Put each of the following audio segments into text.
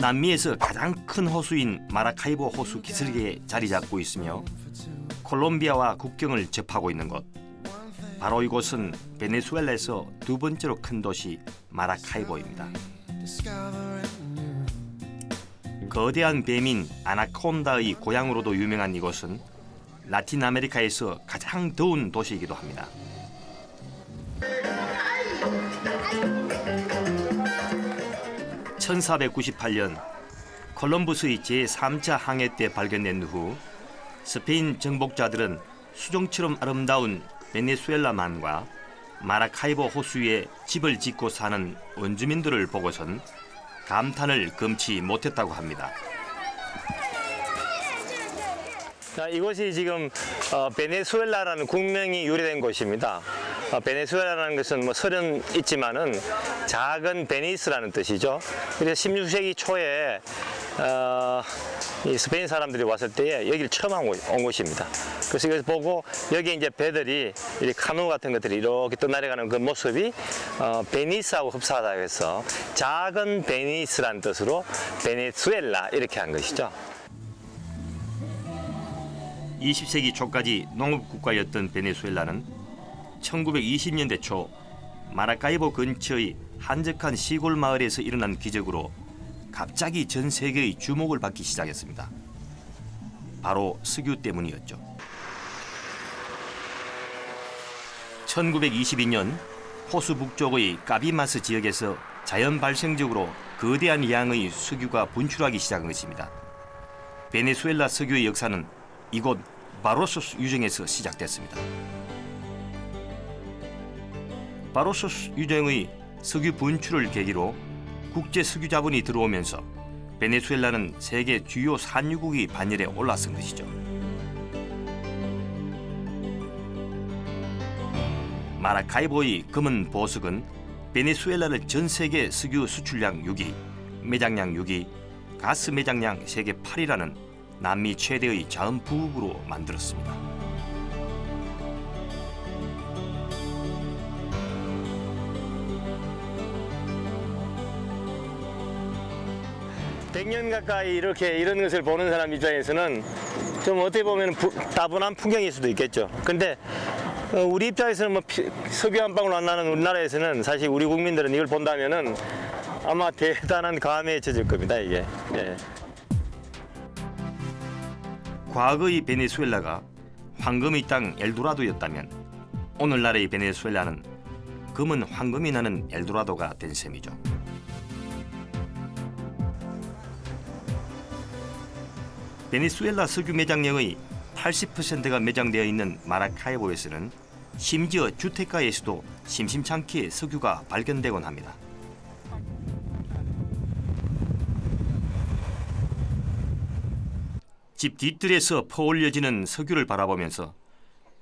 남미에서 가장 큰 호수인 마라카이보 호수 기슭에 자리 잡고 있으며 콜롬비아와 국경을 접하고 있는 곳. 바로 이곳은 베네수엘라에서 두 번째로 큰 도시 마라카이보입니다. 거대한 뱀인 아나콘다의 고향으로도 유명한 이곳은 라틴 아메리카에서 가장 더운 도시이기도 합니다. (1498년) 콜럼부스의 제3차 항해 때 발견된 후 스페인 정복자들은 수정처럼 아름다운 베네수엘라만과 마라카이보 호수에 집을 짓고 사는 원주민들을 보고선 감탄을 금치 못했다고 합니다. 자, 이곳이 지금 베네수엘라라는 국명이 유래된 곳입니다. 베네수엘라라는 것은 뭐 설은 있지만은 작은 베니스라는 뜻이죠. 그래서 16세기 초에 이 스페인 사람들이 왔을 때에 여기를 처음 온 곳입니다. 그래서 이걸 보고 여기 이제 배들이 이렇게 카누 같은 것들이 이렇게 떠내려가는 그 모습이 베니스하고 흡사하다고 해서 작은 베니스라는 뜻으로 베네수엘라 이렇게 한 것이죠. 20세기 초까지 농업국가였던 베네수엘라는 1920년대 초 마라카이보 근처의 한적한 시골 마을에서 일어난 기적으로 갑자기 전 세계의 주목을 받기 시작했습니다. 바로 석유 때문이었죠. 1922년 호수 북쪽의 까비마스 지역에서 자연 발생적으로 거대한 양의 석유가 분출하기 시작한 것입니다. 베네수엘라 석유의 역사는 이곳 바로소스 유정에서 시작됐습니다. 바로소스 유정의 석유 분출을 계기로 국제 석유 자본이 들어오면서 베네수엘라는 세계 주요 산유국의 반열에 올라선 것이죠. 마라카이보의 검은 보석은 베네수엘라를 전 세계 석유 수출량 6위, 매장량 6위, 가스 매장량 세계 8위라는 남미 최대의 자원 부국으로 만들었습니다. (100년) 가까이 이렇게 이런 것을 보는 사람 입장에서는 좀 어떻게 보면 따분한 풍경일 수도 있겠죠. 근데 우리 입장에서는 뭐 석유 한 방울 안 나는 우리나라에서는 사실 우리 국민들은 이걸 본다면은 아마 대단한 감회에 젖을 겁니다, 이게. 예. 과거의 베네수엘라가 황금의 땅 엘도라도였다면 오늘날의 베네수엘라는 검은 황금이 나는 엘도라도가 된 셈이죠. 베네수엘라 석유 매장량의 80%가 매장되어 있는 마라카이보에서는 심지어 주택가에서도 심심찮게 석유가 발견되곤 합니다. 집 뒤뜰에서 퍼올려지는 석유를 바라보면서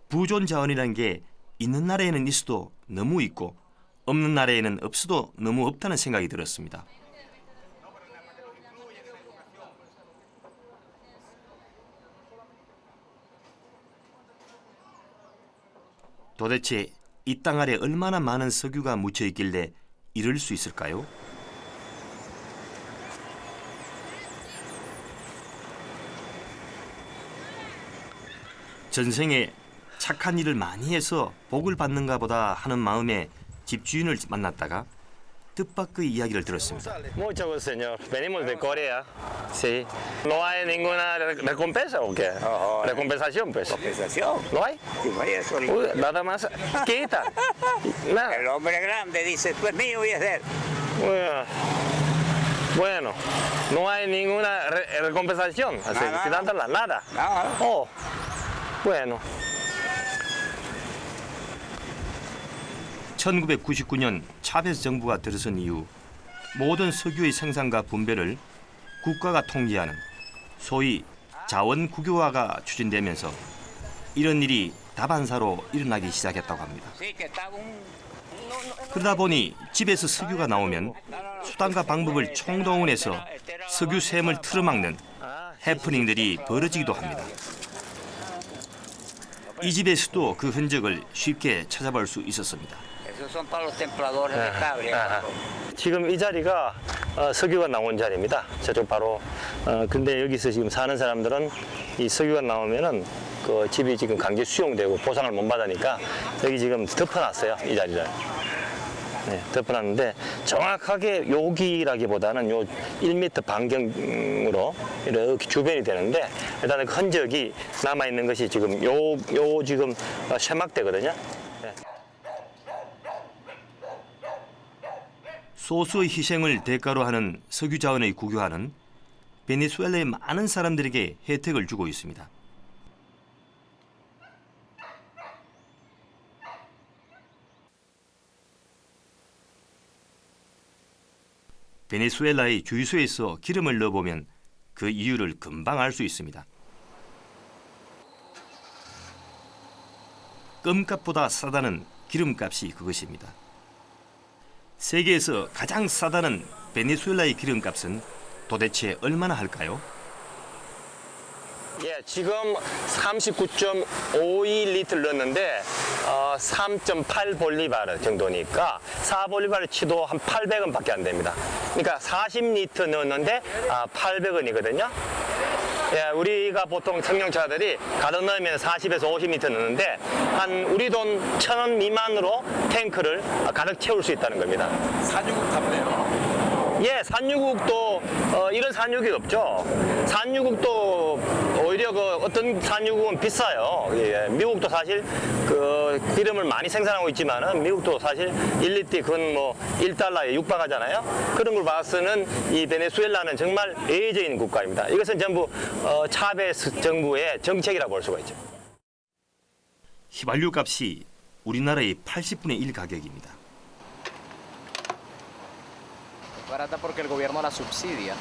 부존 자원이라는 게 있는 나라에는 있어도 너무 있고 없는 나라에는 없어도 너무 없다는 생각이 들었습니다. 도대체 이 땅 아래 얼마나 많은 석유가 묻혀 있길래 이럴 수 있을까요? 전생에 착한 일을 많이 해서 복을 받는가 보다 하는 마음에 집주인을 만났다가 뜻밖의 이야기를 들었습니다. Mucho gusto, señor. Venimos de Corea. Sí. ¿No hay ninguna recompensa o qué? Recompensación, pues. ¿Compensación? ¿No hay? Sí, vaya eso. Uy, nada más. Quita. Nada. El hombre grande dice, tú es mío y es de él. Bueno, no hay ninguna recompensación. Así, Nada. quitándola, nada. Nada. Oh, bueno. 1999년 차베스 정부가 들어선 이후 모든 석유의 생산과 분배를 국가가 통제하는 소위 자원 국유화가 추진되면서 이런 일이 다반사로 일어나기 시작했다고 합니다. 그러다 보니 집에서 석유가 나오면 수단과 방법을 총동원해서 석유 샘을 틀어막는 해프닝들이 벌어지기도 합니다. 이 집에서도 그 흔적을 쉽게 찾아볼 수 있었습니다. 지금 이 자리가 석유가 나온 자리입니다. 저쪽 바로. 근데 여기서 지금 사는 사람들은 이 석유가 나오면은 그 집이 지금 강제 수용되고 보상을 못 받으니까 여기 지금 덮어놨어요. 이 자리를. 네, 덮어놨는데 정확하게 여기라기보다는 요 1m 반경으로 이렇게 주변이 되는데 일단은 그 흔적이 남아있는 것이 지금 요 지금 쇠막대거든요. 네. 소수의 희생을 대가로 하는 석유 자원의 국유화는 베네수엘라의 많은 사람들에게 혜택을 주고 있습니다. 베네수엘라의 주유소에서 기름을 넣어보면 그 이유를 금방 알 수 있습니다. 껌값보다 싸다는 기름값이 그것입니다. 세계에서 가장 싸다는 베네수엘라의 기름값은 도대체 얼마나 할까요? 예, 지금 39.52리터 넣었는데 3.8 볼리바르 정도니까 4볼리바르 치도 한 800원밖에 안 됩니다. 그러니까 40리터 넣었는데 800원이거든요. 예, 우리가 보통 승용차들이 가득 넣으면 40에서 50리터 넣는데 한 우리 돈 1,000원 미만으로 탱크를 가득 채울 수 있다는 겁니다. 산유국 답네요. 예, 산유국도 이런 산유국이 없죠. 산유국도 오히려 그 어떤 산유국은 비싸요. 예, 미국도 사실 그 기름을 많이 생산하고 있지만은 미국도 사실 1리터 그건 뭐 1달러에 육박하잖아요. 그런 걸 봐서는 이 베네수엘라는 정말 예외적인 국가입니다. 이것은 전부 차베스 정부의 정책이라고 볼 수가 있죠. 휘발유 값이 우리나라의 80분의 1 가격입니다. Barata porque el gobierno la subsidia,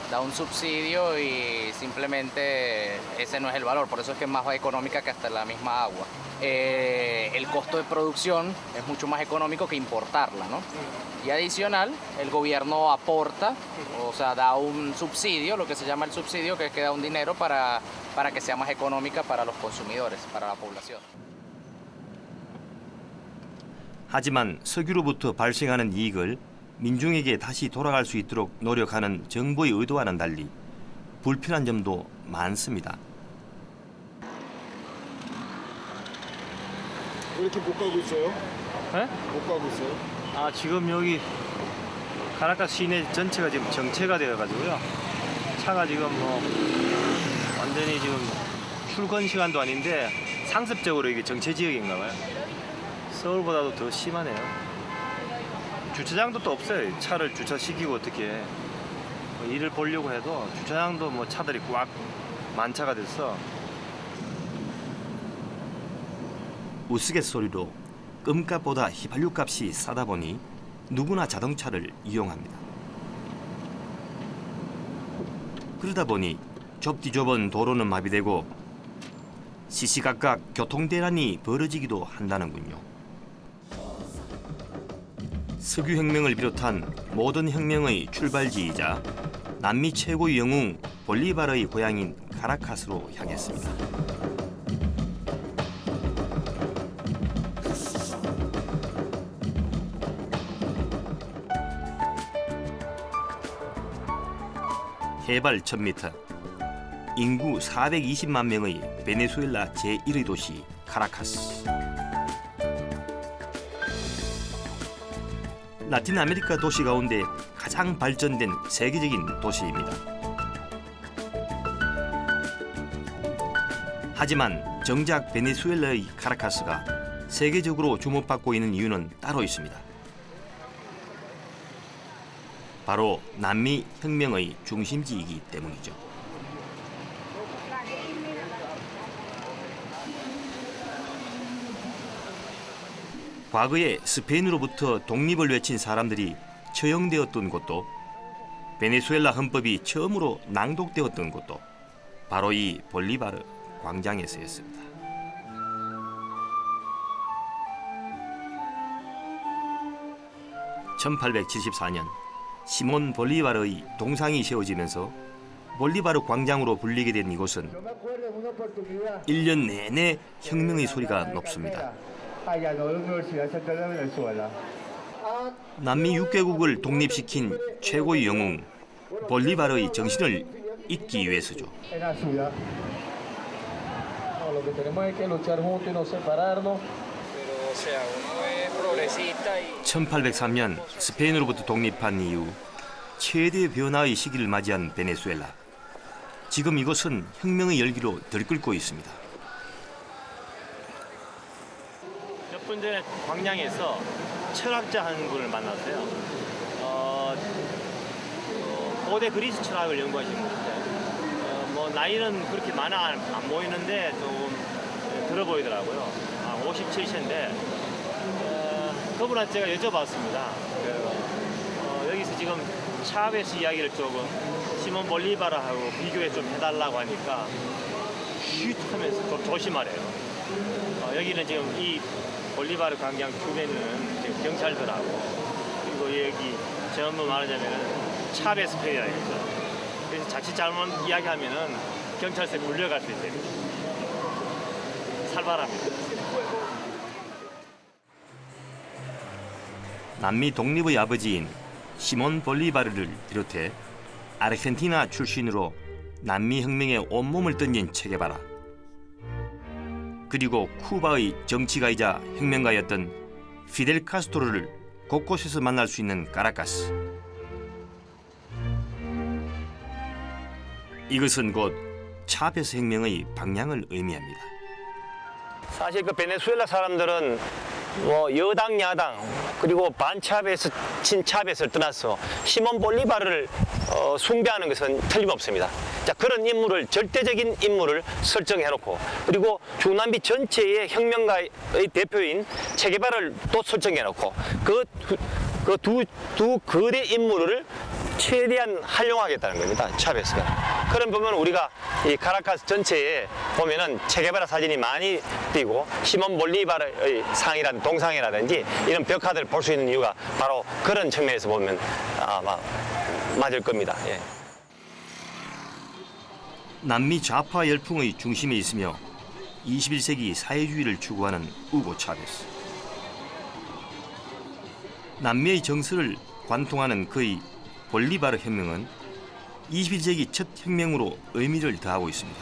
da un subsidio y simplemente ese no es el valor, por eso es que es más económica que hasta la misma agua. El costo de producción es mucho más económico que importarla, ¿no? Y adicional, el gobierno aporta, o sea, da un subsidio, lo que se llama el subsidio, que es que da un dinero para que sea más económica para los consumidores, para la población. 하지만 석유로부터 발생하는 이익을 민중에게 다시 돌아갈 수 있도록 노력하는 정부의 의도와는 달리 불편한 점도 많습니다. 왜 이렇게 못 가고 있어요? 네? 못 가고 있어요? 아, 지금 여기 카라카스 시내 전체가 지금 정체가 되어가지고요. 차가 지금 뭐 완전히 지금 출근 시간도 아닌데 상습적으로 이게 정체 지역인가 봐요. 서울보다도 더 심하네요. 주차장도 또 없어요. 차를 주차시키고 어떻게 뭐 일을 보려고 해도 주차장도 뭐 차들이 꽉 만차가 됐어. 우스갯소리로 껌값보다 휘발유 값이 싸다 보니 누구나 자동차를 이용합니다. 그러다 보니 좁디좁은 도로는 마비되고 시시각각 교통대란이 벌어지기도 한다는군요. 석유혁명을 비롯한 모든 혁명의 출발지이자 남미 최고의 영웅 볼리바르의 고향인 카라카스로 향했습니다. 해발 1000m, 인구 420만 명의 베네수엘라 제1의 도시 카라카스. 라틴 아메리카 도시 가운데 가장 발전된 세계적인 도시입니다. 하지만 정작 베네수엘라의 카라카스가 세계적으로 주목받고 있는 이유는 따로 있습니다. 바로 남미 혁명의 중심지이기 때문이죠. 과거에 스페인으로부터 독립을 외친 사람들이 처형되었던 곳도 베네수엘라 헌법이 처음으로 낭독되었던 곳도 바로 이 볼리바르 광장에서였습니다. (1874년) 시몬 볼리바르의 동상이 세워지면서 볼리바르 광장으로 불리게 된 이곳은 1년 내내 혁명의 소리가 높습니다. 남미 6개국을 독립시킨 최고의 영웅 볼리바르의 정신을 잊기 위해서죠. 1803년 스페인으로부터 독립한 이후 최대 변화의 시기를 맞이한 베네수엘라. 지금 이곳은 혁명의 열기로 들끓고 있습니다. 몇 분 전에 광양에서 철학자 한 분을 만났어요. 고대 그리스 철학을 연구하신 분인데 뭐 나이는 그렇게 많아 안 보이는데 좀 들어 보이더라고요. 57세인데 그분한테 제가 여쭤봤습니다. 여기서 지금 차베스 이야기를 조금 시몬 볼리바르하고 비교해 좀 해달라고 하니까 쉿 하면서 좀 조심하래요. 여기는 지금 이 볼리바르 광장 주변에는 지금 경찰들하고 그리고 여기 전부 말하자면은 차베스 페리아입니다. 그래서 자칫 잘못 이야기하면은 경찰서에 물려갈 수 있대요. 살벌합니다. 남미 독립의 아버지인 시몬 볼리바르를 비롯해 아르헨티나 출신으로 남미 혁명에 온몸을 던진 체게바라, 그리고 쿠바의 정치가이자 혁명가였던 피델 카스트로를 곳곳에서 만날 수 있는 카라카스. 이것은 곧 차베스 혁명의 방향을 의미합니다. 사실 그 베네수엘라 사람들은 뭐 여당 야당 그리고 반차베스 친차베스를 떠나서 시몬 볼리바르를 숭배하는 것은 틀림없습니다. 자, 그런 인물을 절대적인 인물을 설정해놓고 그리고 중남미 전체의 혁명가의 대표인 체게바라를 또 설정해놓고 그 두 거대 인물을 최대한 활용하겠다는 겁니다. 차베스가. 그런 보면 우리가 이 카라카스 전체에 보면은 체게바라 사진이 많이 띄고 시몬 볼리바르의 상이라든지 동상이라든지 이런 벽화들을 볼 수 있는 이유가 바로 그런 측면에서 보면 아마 맞을 겁니다. 예. 남미 좌파 열풍의 중심에 있으며 21세기 사회주의를 추구하는 우고 차베스. 남미의 정서를 관통하는 그의 볼리바르 혁명은 21세기 첫 혁명으로 의미를 더하고 있습니다.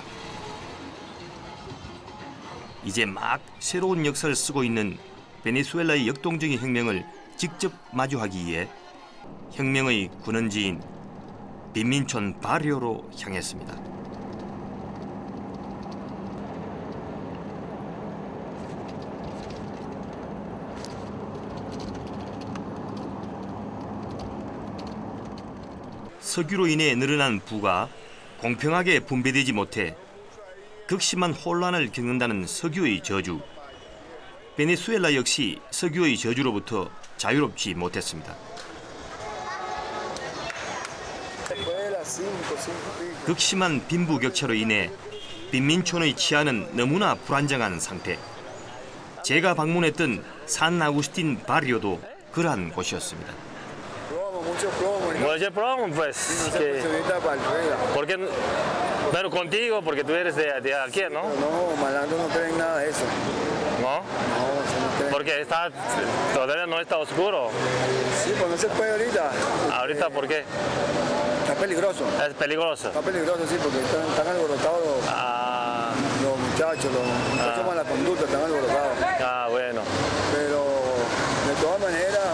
이제 막 새로운 역사를 쓰고 있는 베네수엘라의 역동적인 혁명을 직접 마주하기 위해 혁명의 군원지인 빈민촌 바리오로 향했습니다. 석유로 인해 늘어난 부가 공평하게 분배되지 못해 극심한 혼란을 겪는다는 석유의 저주. 베네수엘라 역시 석유의 저주로부터 자유롭지 못했습니다. 극심한 빈부격차로 인해 빈민촌의 치안은 너무나 불안정한 상태. 제가 방문했던 산 아구스틴 바리오도 그러한 곳이었습니다. Mucho promo, pues. Porque, pero contigo, porque tú eres de aquí, ¿no? No, malandro no creen nada de eso. ¿No? No, eso no creen. Porque todavía no está oscuro. Sí, pues no se puede ahorita. Ahorita, ¿por qué? Está peligroso. Es peligroso. Está peligroso, sí, porque están alborotados los muchachos, malas conductas, están alborotados. Bueno. Pero de todas maneras,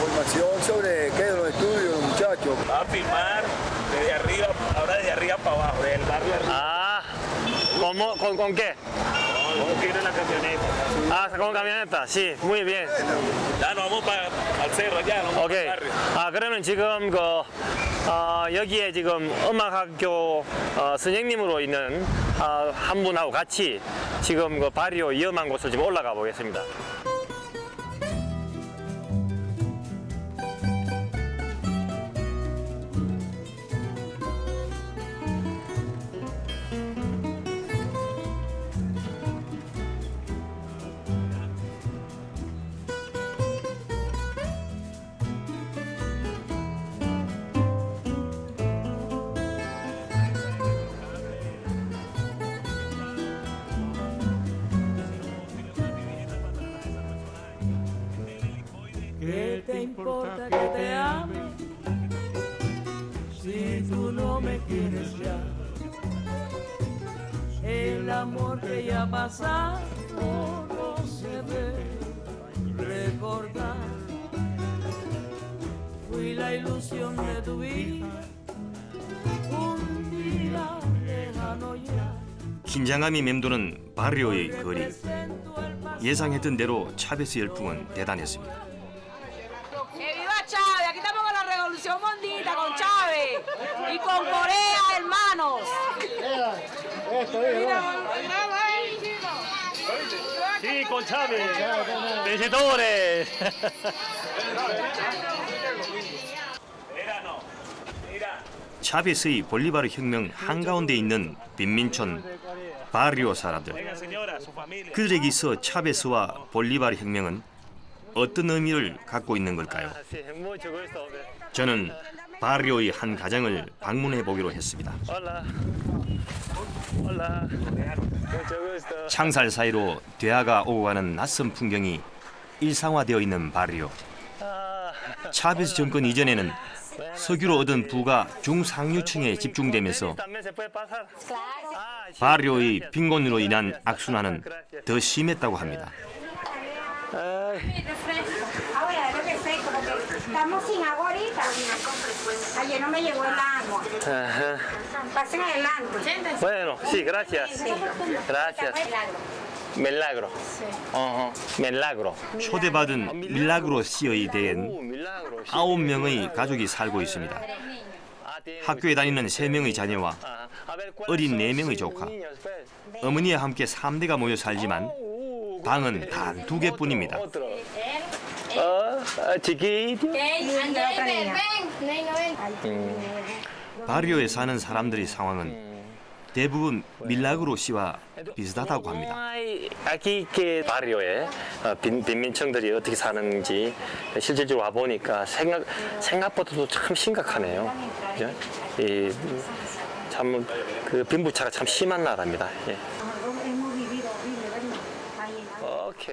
información sobre qué de los estudios, los muchachos. Va a filmar desde arriba, ahora desde arriba para abajo, del barrio arriba. ¿Con qué? Vamos a ir en la camioneta. Con camioneta, sí, muy bien. Ya nos vamos al cerro allá, nos vamos 오케이. al barrio. 그러면 지금 여기에 지금 음악학교 선생님으로 있는 한 분하고 같이 지금 그 바리오 위험한 곳을 지금 올라가 보겠습니다. importa que te ame si tú no me quieres ya. El amor que ya pasado no se debe recordar. Fui la ilusión de tu vida, un día lejano ya. 긴장감이 맴도는 바리오의 거리. 예상했던 대로 차베스 열풍은 대단했습니다. ¡Viva Chávez! Aquí estamos con la revolución mondita, con Chávez y con Corea, hermanos. Sí, con Chávez. Vencedores. 차베스의 볼리바르 혁명 한가운데 있는 빈민촌 바리오 사람들. 그들에게 있어 차베스와 볼리바르 혁명은 어떤 의미를 갖고 있는 걸까요? 저는 바리오의 한 가정을 방문해 보기로 했습니다. 창살 사이로 대화가 오고 가는 낯선 풍경이 일상화되어 있는 바리오. 차베스 정권 이전에는 석유로 얻은 부가 중상류층에 집중되면서 바리오의 빈곤으로 인한 악순환은 더 심했다고 합니다. Estamos sin agua ahorita. Ayer no me llegó el agua. Pasen adelante. Bueno, sí, gracias. Gracias. 멜라그로. 멜라그로. 초대받은 밀라그로 씨의 대엔 9명의 가족이 살고 있습니다. 학교에 다니는 3명의 자녀와 어린 4명의 조카, 어머니와 함께 3대가 모여 살지만 방은 단 2개뿐입니다. 바리오에 사는 사람들의 상황은 대부분 밀라그로 씨와 비슷하다고 합니다. 바리오에 빈민층들이 어떻게 사는지 실질적으로 와 보니까 생각보다도 참 심각하네요. 참 그 빈부차가 참 심한 나라입니다. 예.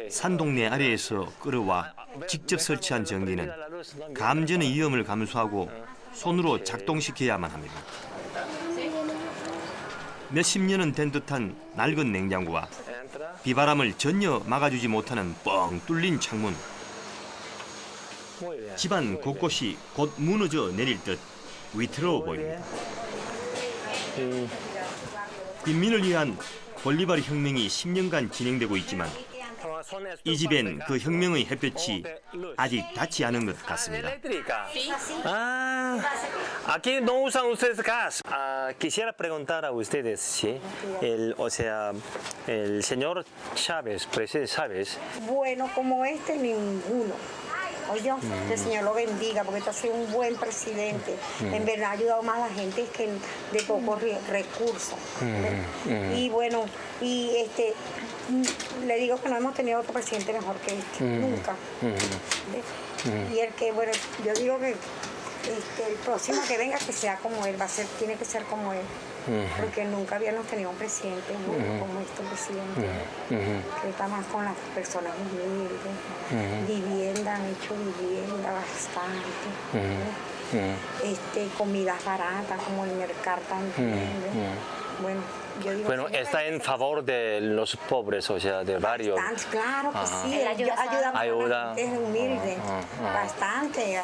산동네 아래에서 끌어와 직접 설치한 전기는 감전의 위험을 감수하고 손으로 작동시켜야만 합니다. 몇십 년은 된 듯한 낡은 냉장고와 비바람을 전혀 막아주지 못하는 뻥 뚫린 창문. 집안 곳곳이 곧 무너져 내릴 듯 위태로워 보입니다. 빈민을 위한 볼리바르 혁명이 10년간 진행되고 있지만 이 집엔 그 혁명의 햇볕이 아직 닿지 않은 것 같습니다. Aquí no usan ustedes gas. Quisiera preguntar a ustedes si el señor Chávez, presidente Chávez. Bueno, como este, ninguno. Oye, que el Señor lo bendiga, porque este ha sido un buen presidente. En verdad ha ayudado más a la gente que de pocos recursos. Y bueno, le digo que no hemos tenido otro presidente mejor que este, nunca. Y el que, bueno, yo digo que el próximo que venga que sea como él, tiene que ser como él. Porque nunca habíamos tenido un presidente como este presidente, que está más con las personas humildes, vivienda, han hecho vivienda bastante, comidas baratas como el mercado también. Bueno, está en favor de los pobres, o sea, del barrio. Bastante, claro que sí, ayuda a la gente humilde, bastante.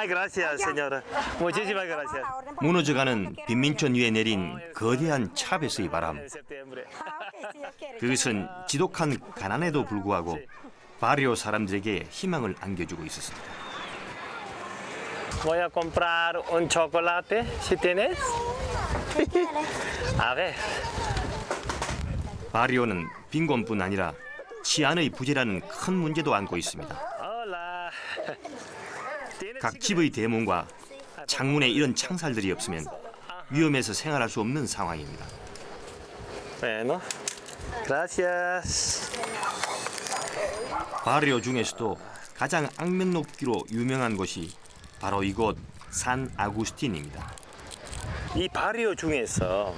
Gracias, señora. Muchísimas gracias. 무너져가는 빈민촌 위에 내린 거대한 차베스의 바람. 그것은 지독한 가난에도 불구하고 바리오 사람들에게 희망을 안겨주고 있었습니다. Voy a comprar un chocolate, si tienes. A ver. 바리오는 빈곤뿐 아니라 치안의 부재라는 큰 문제도 안고 있습니다. 각 집의 대문과 창문에 이런 창살들이 없으면 위험해서 생활할 수 없는 상황입니다. Bueno, gracias. 바리오 중에서도 가장 악명 높기로 유명한 곳이 바로 이곳 산 아구스틴입니다. 이 바리오 중에서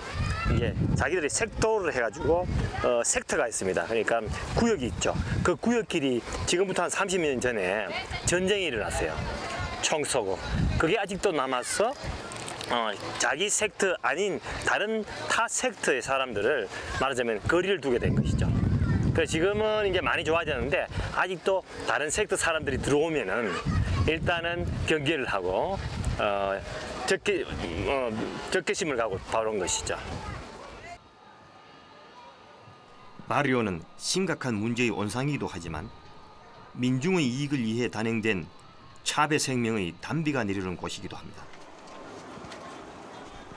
이게 자기들이 섹터를 해가지고 섹터가 있습니다. 그러니까 구역이 있죠. 그 구역끼리 지금부터 한 30년 전에 전쟁이 일어났어요. 총 쏘고. 그게 아직도 남아서 자기 섹터 아닌 다른 타 섹터의 사람들을 말하자면 거리를 두게 된 것이죠. 그래서 지금은 이제 많이 좋아졌는데 아직도 다른 섹터 사람들이 들어오면은 일단은 경계를 하고 적개심을 가고 바로 온 것이죠. 바리오는 심각한 문제의 온상이기도 하지만 민중의 이익을 위해 단행된 차베스 혁명의 단비가 내리는 곳이기도 합니다.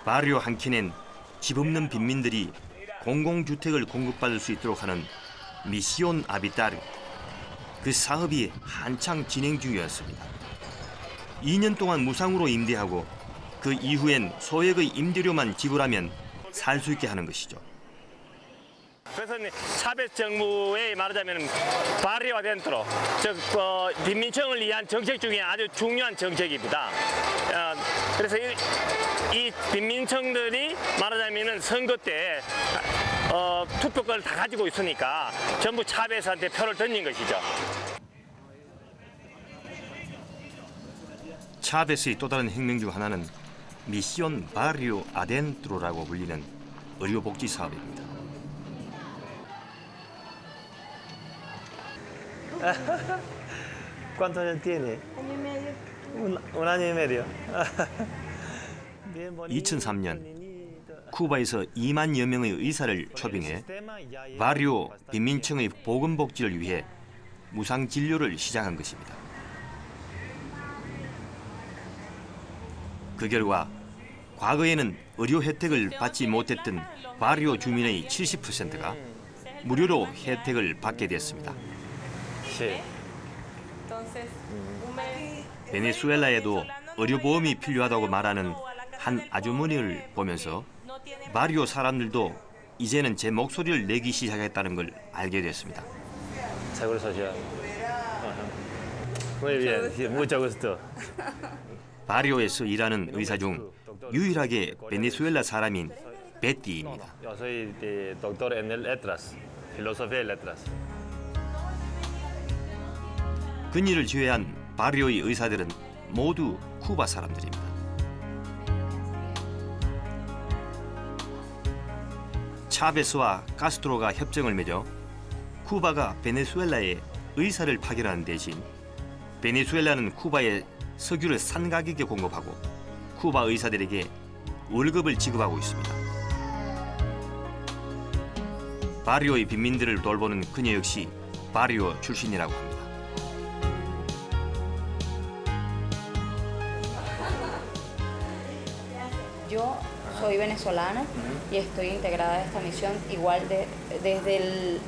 바리오 한 켠엔 집 없는 빈민들이 공공주택을 공급받을 수 있도록 하는 미시온 아비타르, 그 사업이 한창 진행 중이었습니다. 2년 동안 무상으로 임대하고 그 이후엔 소액의 임대료만 지불하면 살 수 있게 하는 것이죠. 그래서 차베스 정부의 말하자면 바리오 아덴트로, 즉 빈민층을 위한 정책 중에 아주 중요한 정책입니다. 그래서 이 빈민층들이 말하자면 선거 때 투표권을 다 가지고 있으니까 전부 차베스한테 표를 던진 것이죠. 차베스의 또 다른 혁명 중 하나는 미시온 바리오 아덴트로라고 불리는 의료복지 사업입니다. ¿Cuántos años tiene? Año y medio. Un año y medio. 2003년 쿠바에서 2만여 명의 의사를 초빙해 바리오 빈민층의 보건복지를 위해 무상 진료를 시작한 것입니다. 그 결과 과거에는 의료 혜택을 받지 못했던 바리오 주민의 70%가 무료로 혜택을 받게 됐습니다. 베네수엘라에도 의료보험이 필요하다고 말하는 한 아주머니를 보면서 바리오 사람들도 이제는 제 목소리를 내기 시작했다는 걸 알게 됐습니다. Seguro social. Muy bien, sí, mucho gusto. 바리오에서 일하는 의사 중 유일하게 베네수엘라 사람인 베티입니다. Yo soy doctor en letras, filosofía y letras. 그녀를 제외한 바리오의 의사들은 모두 쿠바 사람들입니다. 차베스와 카스트로가 협정을 맺어 쿠바가 베네수엘라에 의사를 파견하는 대신 베네수엘라는 쿠바에 석유를 싼 가격에 공급하고 쿠바 의사들에게 월급을 지급하고 있습니다. 바리오의 빈민들을 돌보는 그녀 역시 바리오 출신이라고 합니다. Yo soy venezolana y estoy integrada a esta misión igual desde el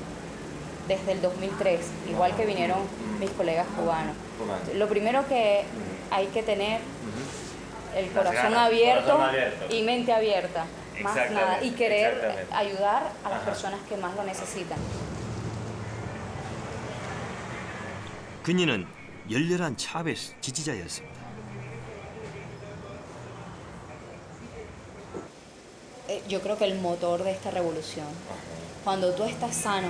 2003, igual que vinieron mis colegas cubanos. Lo primero que hay que tener el corazón abierto y mente abierta, más nada, y querer ayudar a las personas que más lo necesitan. 그녀는 열렬한 차베스 지지자였습니다. Yo creo que el motor de esta revolución, cuando tú estás sano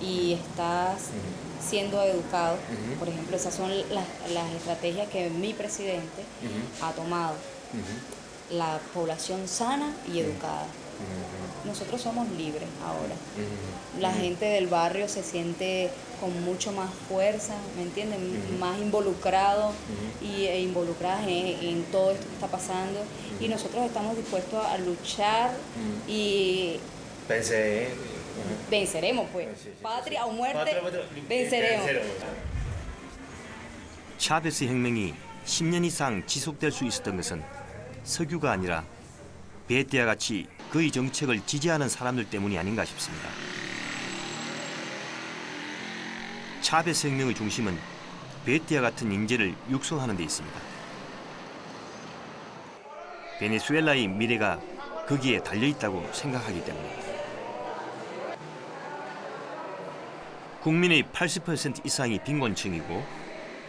y estás siendo educado, por ejemplo, esas son las estrategias que mi presidente ha tomado, la población sana y educada. Nosotros somos libres ahora. La gente del barrio se siente con mucho más fuerza, ¿me entienden? Más involucrado e involucradas en todo esto que está pasando. Y nosotros estamos dispuestos a luchar y venceremos, pues. Patria o muerte, venceremos. 차베스 혁명이 10년 이상 지속될 수 있었던 것은 석유가 아니라 베티와 같이 그의 정책을 지지하는 사람들 때문이 아닌가 싶습니다. 차베스 혁명의 중심은 베티와 같은 인재를 육성하는 데 있습니다. 베네수엘라의 미래가 거기에 달려있다고 생각하기 때문입니다. 국민의 80% 이상이 빈곤층이고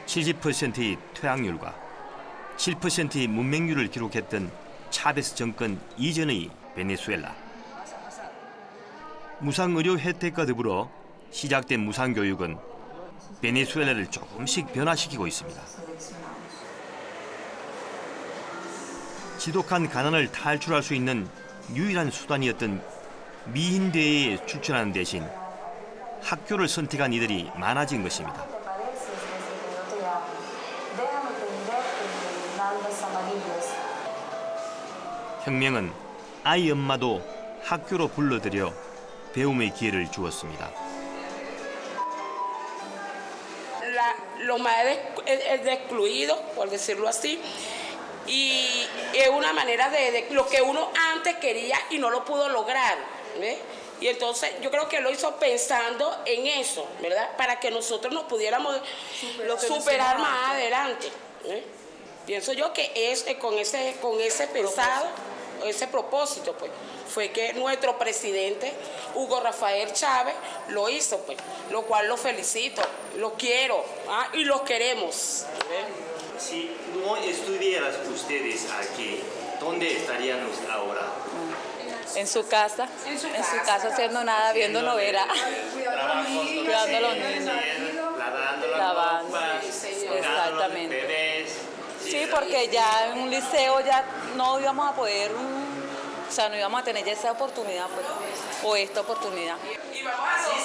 70%의 퇴학률과 7%의 문맹률을 기록했던 차베스 정권 이전의 베네수엘라. 무상의료 혜택과 더불어 시작된 무상교육은 베네수엘라를 조금씩 변화시키고 있습니다. 지독한 가난을 탈출할 수 있는 유일한 수단이었던 미인대회에 출전하는 대신 학교를 선택한 이들이 많아진 것입니다. 혁명은 아이 엄마도 학교로 불러들여 배움의 기회를 주었습니다. Los más excluidos, por decirlo así, y es una manera de lo que uno antes quería y no lo pudo lograr, ¿ves? Y entonces yo creo que lo hizo pensando en eso, ¿verdad? Para que nosotros nos pudiéramos superar más adelante, ¿ves? Pienso yo que es con ese pensado, ese propósito, pues, fue que nuestro presidente Hugo Rafael Chávez lo hizo, pues, lo cual lo felicito, lo quiero y lo queremos. Si no estuvieras ustedes aquí, ¿dónde estarían ahora? En su casa haciendo nada, viendo novela, cuidando a los niños, lavando, exactamente. Sí, porque ya en un liceo ya no íbamos a poder, o sea, no íbamos a tener ya esa oportunidad, pues, o esta oportunidad. Sí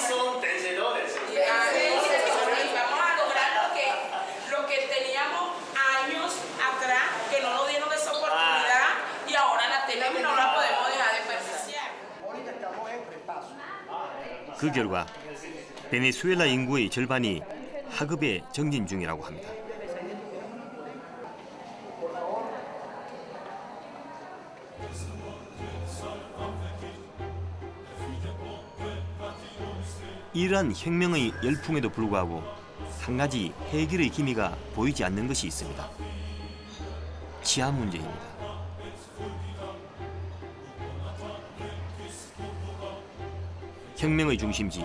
son vencedores. Vamos a lograr lo que teníamos años atrás, que no nos dieron esa oportunidad y ahora la tenemos y no la podemos dejar desperdiciar. 그 결과 베네수엘라 인구의 절반이 학업에 정진 중이라고 합니다. 이러한 혁명의 열풍에도 불구하고 한 가지 해결의 기미가 보이지 않는 것이 있습니다. 치안 문제입니다. 혁명의 중심지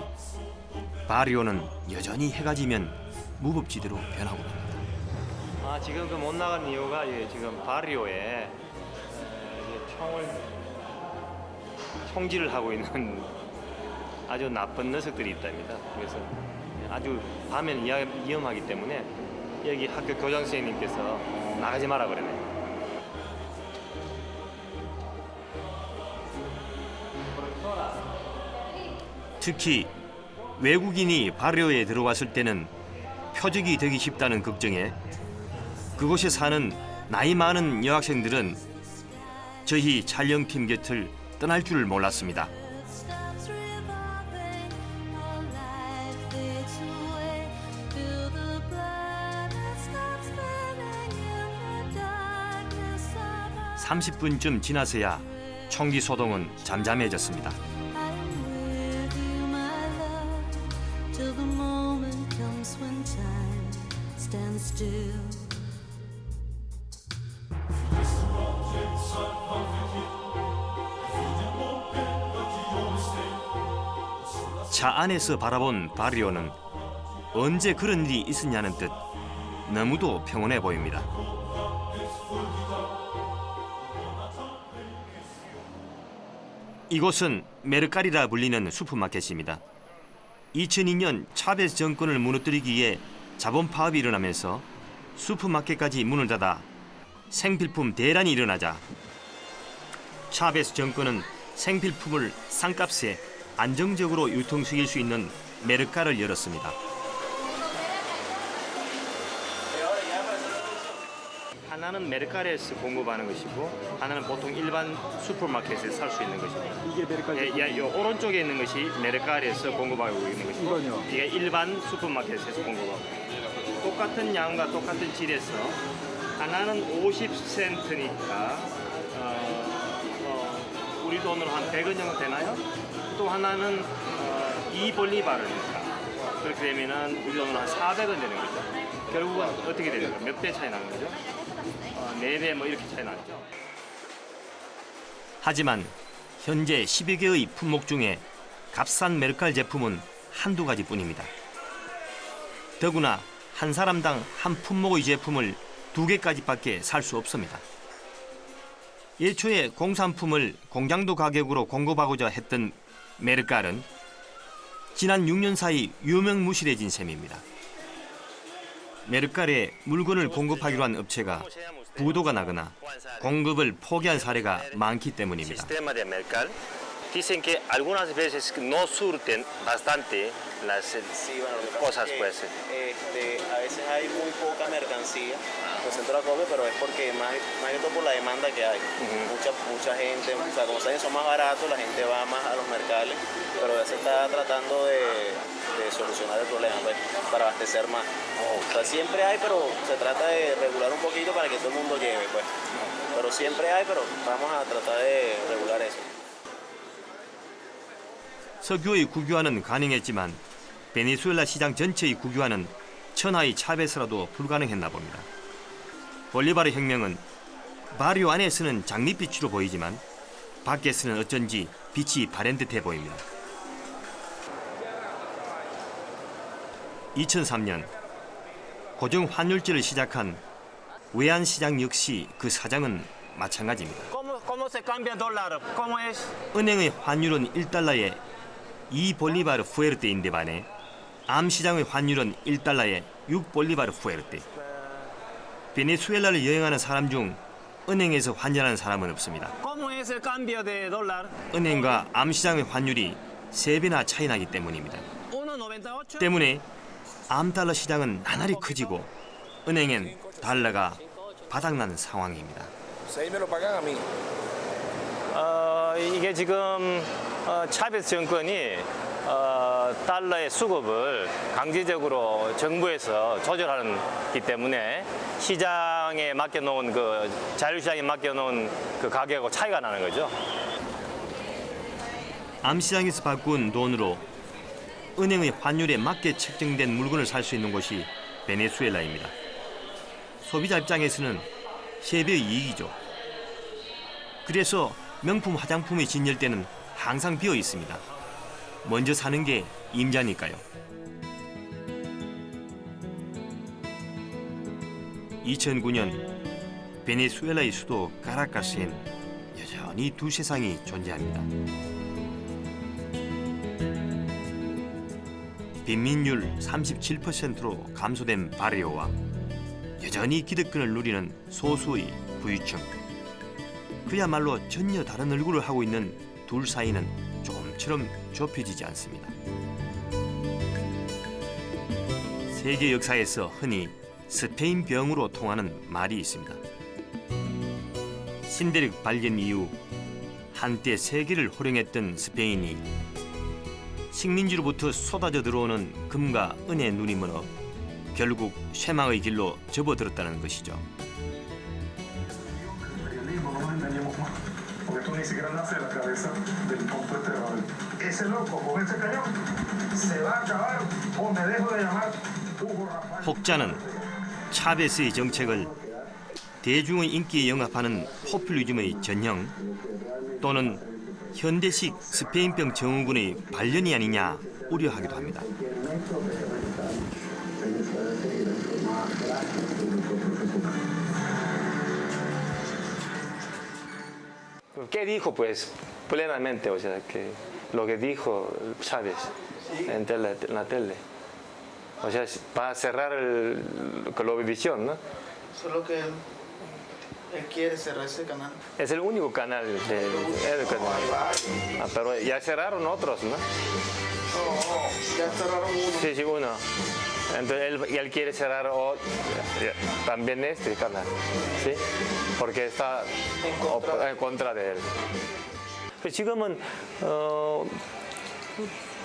바리오는 여전히 해가 지면 무법지대로 변하고 있습니다. 지금 그 못 나간 이유가 지금 바리오에 총질을 하고 있는 아주 나쁜 녀석들이 있답니다. 그래서 아주 밤에는 위험하기 때문에 여기 학교 교장 선생님께서 나가지 마라 그러네요. 특히 외국인이 바리오에 들어왔을 때는 표적이 되기 쉽다는 걱정에 그곳에 사는 나이 많은 여학생들은 저희 촬영팀 곁을 떠날 줄을 몰랐습니다. (30분쯤) 지나서야 총기 소동은 잠잠해졌습니다. 차 안에서 바라본 바리오는 언제 그런 일이 있었냐는 듯 너무도 평온해 보입니다. 이곳은 메르카리라 불리는 슈퍼마켓입니다. 2002년 차베스 정권을 무너뜨리기 위해 자본 파업이 일어나면서 슈퍼마켓까지 문을 닫아 생필품 대란이 일어나자 차베스 정권은 생필품을 싼값에 안정적으로 유통시킬 수 있는 메르카를 열었습니다. 하나는 메르카에서 공급하는 것이고 하나는 보통 일반 슈퍼마켓에서 살 수 있는 것입니다. 이게 메르카? 오른쪽에 있는 것이 메르카에서 공급하고 있는 것이고 이건요? 이게 일반 슈퍼마켓에서 공급하고 똑같은 양과 똑같은 질에서 하나는 50센트니까 우리 돈으로 한 100원 정도 되나요? 또 하나는 2볼리바르니까 그렇게 되면은 우리 돈으로 한 400원 되는 거죠. 결국은 어떻게 되는 거예요? 몇 배 차이 나는 거죠? 4배 뭐 이렇게 차이 나죠. 하지만 현재 10여 개의 품목 중에 값싼 메르칼 제품은 한두 가지뿐입니다. 더구나 한 사람당 한 품목의 제품을 2개까지밖에 살 수 없습니다. 예초에 공산품을 공장도 가격으로 공급하고자 했던 메르칼은 지난 6년 사이 유명무실해진 셈입니다. 메르칼에 물건을 공급하기로 한 업체가 부도가 나거나 공급을 포기한 사례가 많기 때문입니다. Dicen que algunas veces no surten bastante las cosas, pues. A veces hay muy poca mercancía en el centro de acopio, pero es porque más que todo por la demanda que hay. Mucha gente, o sea, como saben son más baratos, la gente va más a los mercados, pero ya se está tratando de solucionar el problema, pues, para abastecer más. O sea, siempre hay, pero se trata de regular un poquito para que todo el mundo lleve, pues. Pero siempre hay, pero vamos a tratar de regular eso. 석유의 국유화는 가능했지만 베네수엘라 시장 전체의 국유화는 천하의 차베스라도 불가능했나 봅니다. 볼리바르 혁명은 바리오 안에서는 장밋빛으로 보이지만 밖에서는 어쩐지 빛이 바랜 듯해 보입니다. 2003년 고정 환율제를 시작한 외환시장 역시 그 사장은 마찬가지입니다. 은행의 환율은 1달러에 2볼리바르 푸에르테인데 반해 암시장의 환율은 1달러에 6볼리바르 푸에르테. 베네수엘라를 여행하는 사람 중 은행에서 환전하는 사람은 없습니다. 은행과 암시장의 환율이 3배나 차이 나기 때문입니다. 때문에 암달러 시장은 나날이 커지고 은행엔 달러가 바닥나는 상황입니다. 이게 지금 차베스 정권이 달러의 수급을 강제적으로 정부에서 조절하기 때문에 시장에 맡겨놓은 자유시장에 맡겨놓은 그 가격하고 차이가 나는 거죠. 암시장에서 바꾼 돈으로 은행의 환율에 맞게 책정된 물건을 살 수 있는 곳이 베네수엘라입니다. 소비자 입장에서는 3배의 이익이죠. 그래서 명품 화장품이 진열대는 항상 비어 있습니다. 먼저 사는 게 임자니까요. 2009년 베네수엘라의 수도 카라카스엔 여전히 두 세상이 존재합니다. 빈민율 37%로 감소된 바리오와 여전히 기득권을 누리는 소수의 부유층. 그야말로 전혀 다른 얼굴을 하고 있는 둘 사이는 조금처럼 좁혀지지 않습니다. 세계 역사에서 흔히 스페인병으로 통하는 말이 있습니다. 신대륙 발견 이후 한때 세계를 호령했던 스페인이 식민지로부터 쏟아져 들어오는 금과 은의 눈이 멀어 결국 쇠망의 길로 접어들었다는 것이죠. 혹자는 차베스의 정책을 대중의 인기에 영합하는 포퓰리즘의 전형 또는 현대식 스페인병 증후군의 발현이 아니냐 우려하기도 합니다. ¿Qué dijo pues plenamente, o sea, que lo que dijo Chávez en la tele? O sea, para cerrar la Globovisión, ¿no? Solo que él quiere cerrar ese canal. Es el único canal de pero ya cerraron otros, ¿no? Ya cerraron uno. Sí, sí, uno. Entonces él quiere cerrar también este canal, ¿sí? Porque está en contra de él. 지금은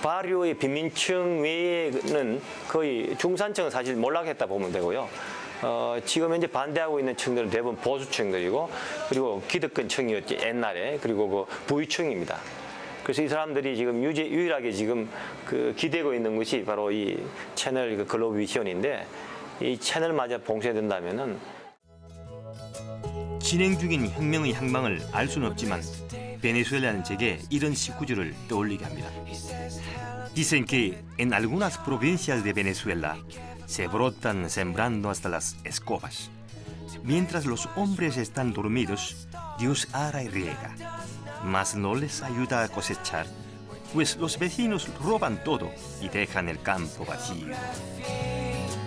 바리오의 빈민층 외에는 거의 중산층은 사실 몰락했다 보면 되고요. 지금 현재 반대하고 있는 층들은 대부분 보수층들이고 그리고 기득권층이었지 옛날에 그리고 그 부유층입니다. 그래서 이 사람들이 지금 유일하게 지금 기대고 있는 것이 바로 이 채널 글로비전인데 이 채널마저 봉쇄된다면은 진행 중인 혁명의 향방을 알 수는 없지만 베네수엘라는 제게 이런 19절을 떠올리게 합니다. Dicen que en algunas provincias de Venezuela se brotan sembrando hasta las escobas. Mientras los hombres están dormidos, Dios ara y riega, mas no les ayuda a cosechar pues los vecinos roban todo y dejan el campo vacío.